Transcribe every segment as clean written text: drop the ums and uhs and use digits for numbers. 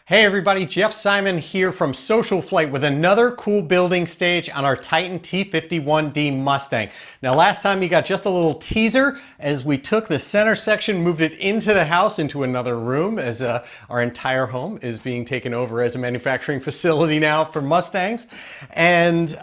Hey everybody, Jeff Simon here from SocialFlight with another cool building stage on our Titan T-51D Mustang. Now last time you got just a little teaser as we took the center section, moved it into the house, into another room, as our entire home is being taken over as a manufacturing facility now for Mustangs. And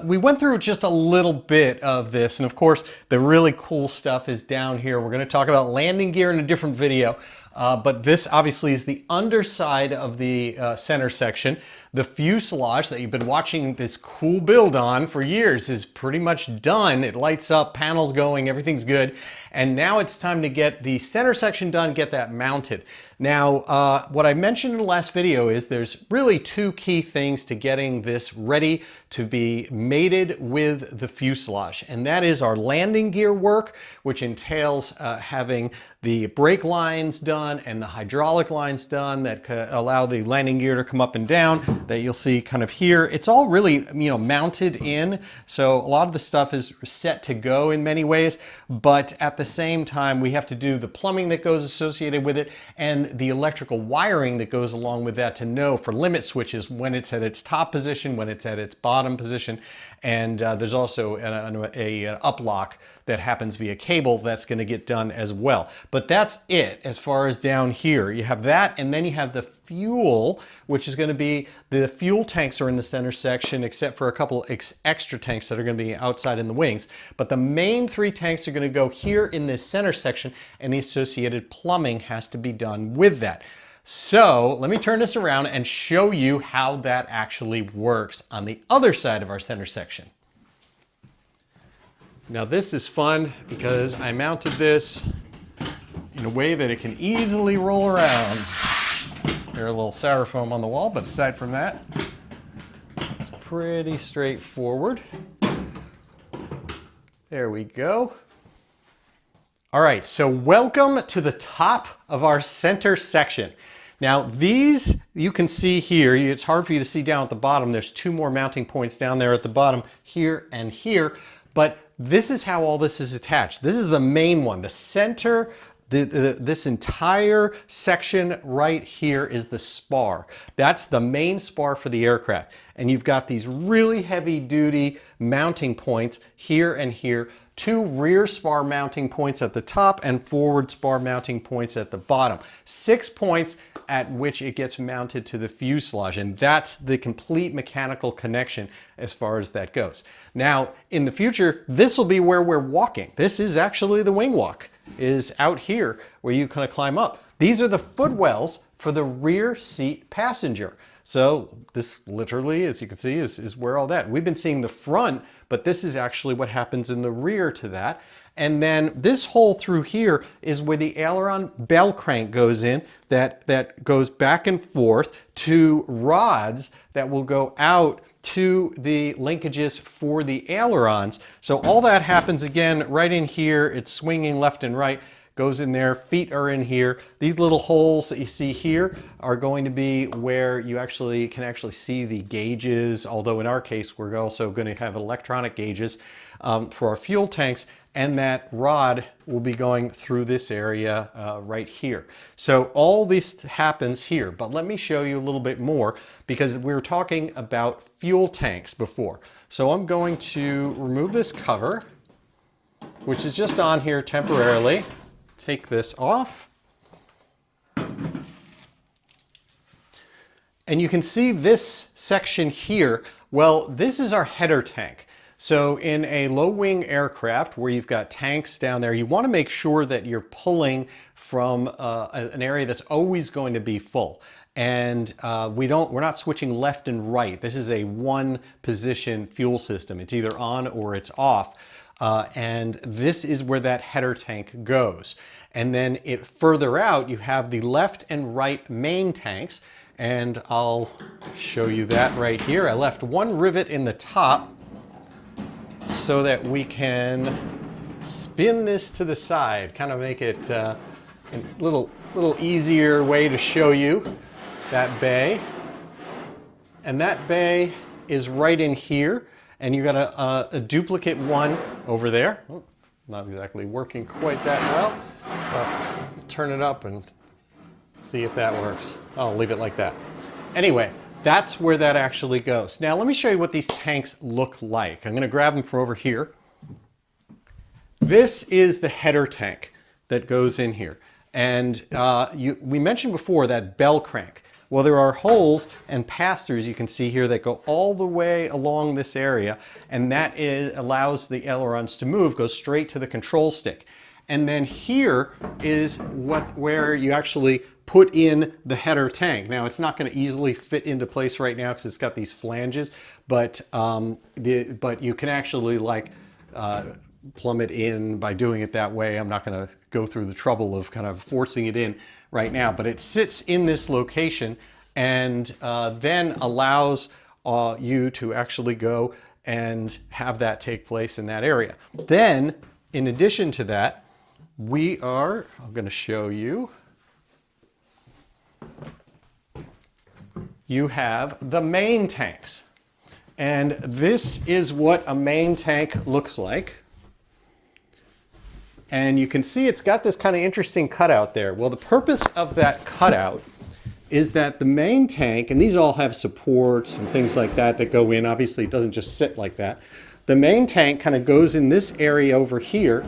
we went through just a little bit of this, and of course the really cool stuff is down here. We're going to talk about landing gear in a different video. But this obviously is the underside of the center section. The fuselage that you've been watching this cool build on for years is pretty much done. It lights up, panels going, everything's good. And now it's time to get the center section done, get that mounted. Now, what I mentioned in the last video is there's really two key things to getting this ready to be mated with the fuselage. And that is our landing gear work, which entails having the brake lines done and the hydraulic lines done that allow the landing gear to come up and down, that you'll see kind of here. It's all really, mounted in. So a lot of the stuff is set to go in many ways, but at the same time, we have to do the plumbing that goes associated with it and the electrical wiring that goes along with that to know for limit switches when it's at its top position, when it's at its bottom position. And there's also an up lock that happens via cable that's going to get done as well. But that's it as far as down here. You have that, and then you have the fuel, which is going to be, the fuel tanks are in the center section, except for a couple extra tanks that are going to be outside in the wings. But the main three tanks are going to go here in this center section, and the associated plumbing has to be done with that. So let me turn this around and show you how that actually works on the other side of our center section. Now this is fun because I mounted this in a way that it can easily roll around. There's a little styrofoam on the wall, but aside from that, it's pretty straightforward. There we go. All right, so welcome to the top of our center section. Now these, you can see here, it's hard for you to see down at the bottom. There's two more mounting points down there at the bottom, here and here, but this is how all this is attached. This is the main one. The center, this entire section right here is the spar. That's the main spar for the aircraft. And you've got these really heavy duty mounting points here and here, two rear spar mounting points at the top and forward spar mounting points at the bottom. 6 points at which it gets mounted to the fuselage, and that's the complete mechanical connection as far as that goes. Now, in the future, this will be where we're walking. This is actually the wing walk, is out here where you kind of climb up. These are the footwells for the rear seat passenger. So this literally, as you can see, is where all that. We've been seeing the front, but this is actually what happens in the rear to that. And then this hole through here is where the aileron bell crank goes in, that goes back and forth to rods that will go out to the linkages for the ailerons. So all that happens again right in here. It's swinging left and right. Goes in there, feet are in here. These little holes that you see here are going to be where you can actually see the gauges, although in our case we're also going to have electronic gauges for our fuel tanks, and that rod will be going through this area right here. So all this happens here, but let me show you a little bit more because we were talking about fuel tanks before. So I'm going to remove this cover, which is just on here temporarily. Take this off. And you can see this section here. Well, this is our header tank. So in a low wing aircraft where you've got tanks down there, you want to make sure that you're pulling from an area that's always going to be full. And we're not switching left and right. This is a one position fuel system. It's either on or it's off. And this is where that header tank goes. And then further out, you have the left and right main tanks. And I'll show you that right here. I left one rivet in the top so that we can spin this to the side, kind of make it a little easier way to show you that bay. And that bay is right in here. And you got a duplicate one over there. Oh, it's not exactly working quite that well. Turn it up and See if that works. I'll leave it like that. Anyway, that's where that actually goes. Now let me show you what these tanks look like. I'm going to grab them from over here. This is the header tank that goes in here. And we mentioned before that bell crank. Well, there are holes and pass-throughs you can see here that go all the way along this area, and that allows the ailerons to move, go straight to the control stick. And then here is where you actually put in the header tank. Now, it's not going to easily fit into place right now because it's got these flanges, but you can actually like plumb it in by doing it that way. I'm not going to go through the trouble of kind of forcing it in right now, but it sits in this location and then allows you to actually go and have that take place in that area. Then, in addition to that, I'm going to show you, you have the main tanks. And this is what a main tank looks like. And you can see it's got this kind of interesting cutout there. Well, the purpose of that cutout is that the main tank, and these all have supports and things like that that go in. Obviously, it doesn't just sit like that. The main tank kind of goes in this area over here,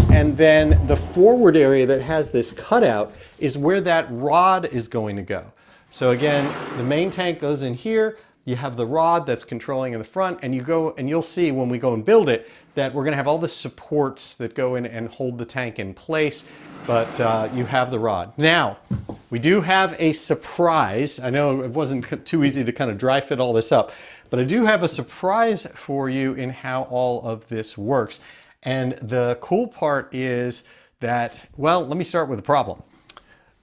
and then the forward area that has this cutout is where that rod is going to go. So again, the main tank goes in here. You have the rod that's controlling in the front, and you go and you'll see when we go and build it that we're going to have all the supports that go in and hold the tank in place, but you have the rod. Now, we do have a surprise. I know it wasn't too easy to kind of dry fit all this up, but I do have a surprise for you in how all of this works. And the cool part is that, well, let me start with the problem.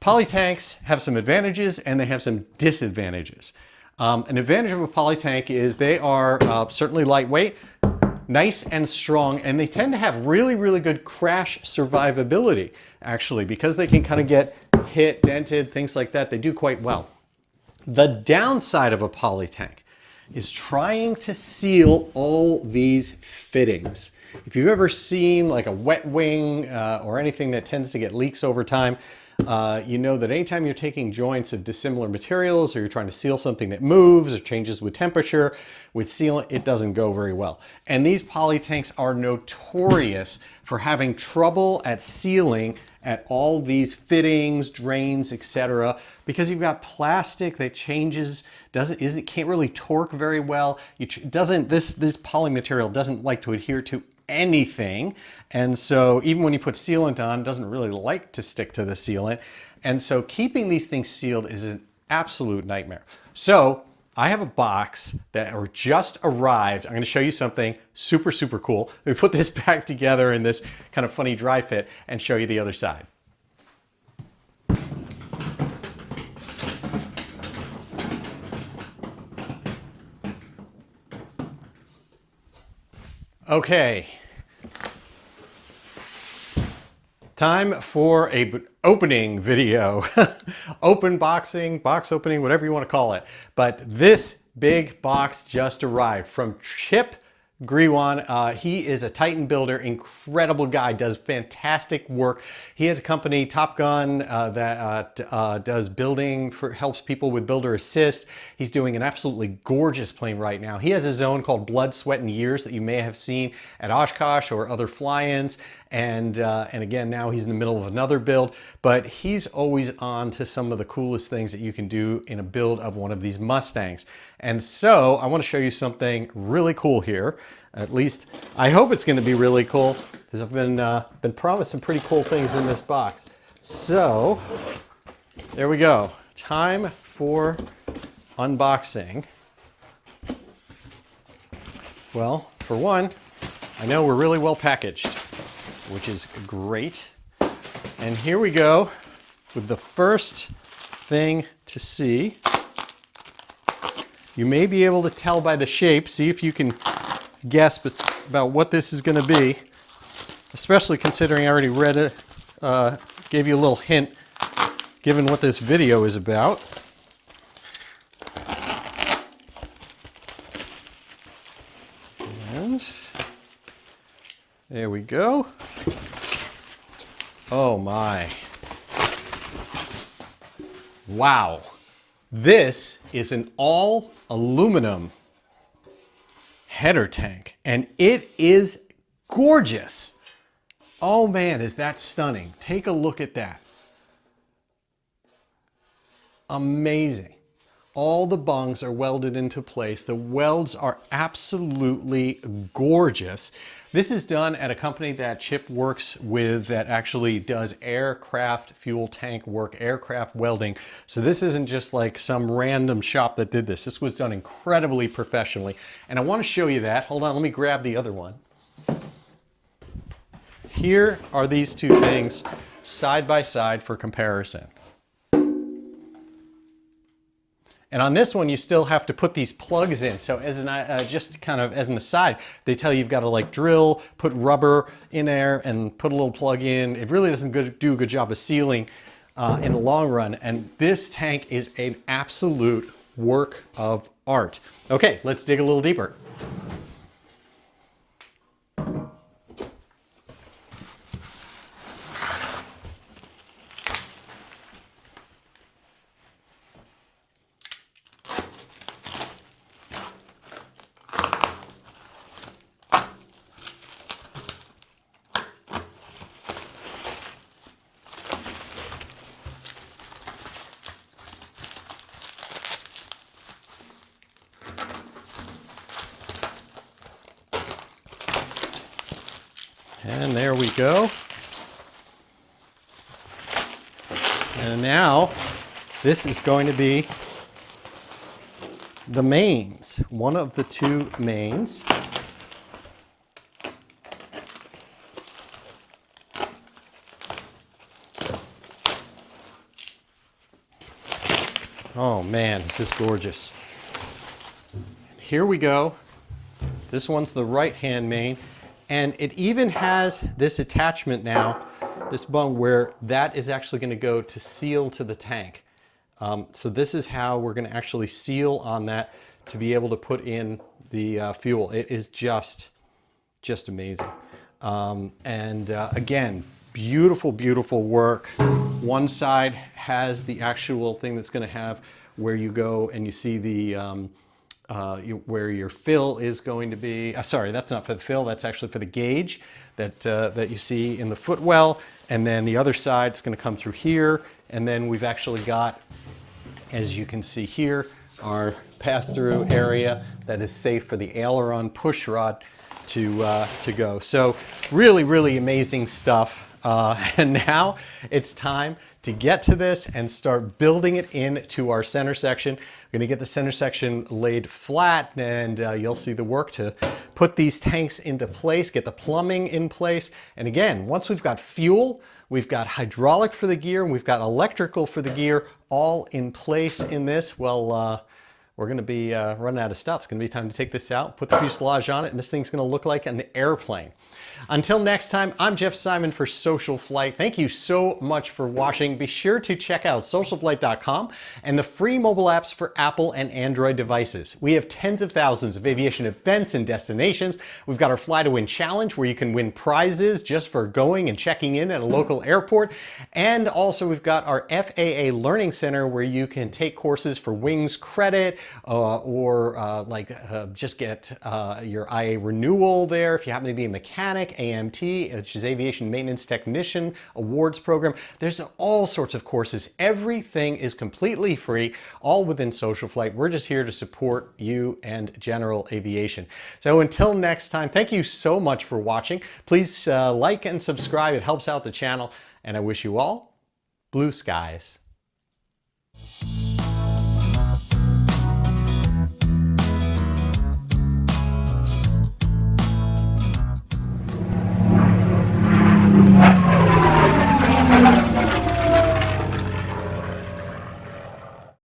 Poly tanks have some advantages and they have some disadvantages. An advantage of a poly tank is they are certainly lightweight, nice and strong, and they tend to have really, really good crash survivability, actually, because they can kind of get hit, dented, things like that. They do quite well. The downside of a poly tank is trying to seal all these fittings. If you've ever seen like a wet wing or anything that tends to get leaks over time, you know that anytime you're taking joints of dissimilar materials or you're trying to seal something that moves or changes with temperature, with sealant, it doesn't go very well. And these poly tanks are notorious for having trouble at sealing at all these fittings, drains, etc. because you've got plastic that changes, can't really torque very well. This poly material doesn't like to adhere to anything, and so even when you put sealant on, it doesn't really like to stick to the sealant, and so keeping these things sealed is an absolute nightmare. So I have a box that just arrived. I'm going to show you something super, super cool. Let me put this back together in this kind of funny dry fit and show you the other side. Okay, time for an opening video. Open boxing, box opening, whatever you want to call it. But this big box just arrived from Chip Griwan. He is a Titan builder, incredible guy, does fantastic work. He has a company, Top Gun, that does building, helps people with builder assist. He's doing an absolutely gorgeous plane right now. He has his own called Blood, Sweat, and Years that you may have seen at Oshkosh or other fly-ins. And again, now he's in the middle of another build, but he's always on to some of the coolest things that you can do in a build of one of these Mustangs. And so I want to show you something really cool here. At least I hope it's going to be really cool, because I've been promised some pretty cool things in this box. So there we go. Time for unboxing. Well, for one, I know we're really well packaged, which is great. And here we go with the first thing to see. You may be able to tell by the shape. See if you can guess about what this is going to be, especially considering I already read it, gave you a little hint given what this video is about. And there we go. Oh my. Wow. This is an all aluminum header tank, and it is gorgeous. Oh man, is that stunning. Take a look at that. Amazing. All the bungs are welded into place. The welds are absolutely gorgeous. This is done at a company that Chip works with that actually does aircraft fuel tank work, aircraft welding. So this isn't just like some random shop that did this. This was done incredibly professionally. And I want to show you that. Hold on, let me grab the other one. Here are these two things side by side for comparison. And on this one, you still have to put these plugs in. So as an, just kind of as an aside, they tell you you've got to like drill, put rubber in there and put a little plug in. It really doesn't do a good job of sealing in the long run. And this tank is an absolute work of art. Okay, let's dig a little deeper. And there we go. And now this is going to be the mains, one of the two mains. Oh man, is this gorgeous. Here we go. This one's the right-hand main. And it even has this attachment now, this bung, where that is actually going to go to seal to the tank. So this is how we're going to actually seal on that to be able to put in the fuel. It is just amazing. Again, beautiful, beautiful work. One side has the actual thing that's going to have where you go and you see the where your fill is going to be. Sorry, that's not for the fill, that's actually for the gauge that you see in the footwell. And then the other side is going to come through here. And then we've actually got, as you can see here, our pass-through area that is safe for the aileron push rod to go. So really, really amazing stuff. And now it's time to get to this and start building it into our center section. We're going to get the center section laid flat, and you'll see the work to put these tanks into place, get the plumbing in place. And again, once we've got fuel, we've got hydraulic for the gear, and we've got electrical for the gear all in place in this, well, we're going to be running out of stuff. It's going to be time to take this out, put the fuselage on it, and this thing's going to look like an airplane. Until next time, I'm Jeff Simon for SocialFlight. Thank you so much for watching. Be sure to check out SocialFlight.com and the free mobile apps for Apple and Android devices. We have tens of thousands of aviation events and destinations. We've got our Fly to Win challenge where you can win prizes just for going and checking in at a local airport. And also we've got our FAA Learning Center where you can take courses for wings credit just get your IA renewal there if you happen to be a mechanic. AMT, which is Aviation Maintenance Technician Awards Program. There's all sorts of courses. Everything is completely free, all within SocialFlight. We're just here to support you and general aviation. So until next time, thank you so much for watching. Please like and subscribe. It helps out the channel. And I wish you all blue skies.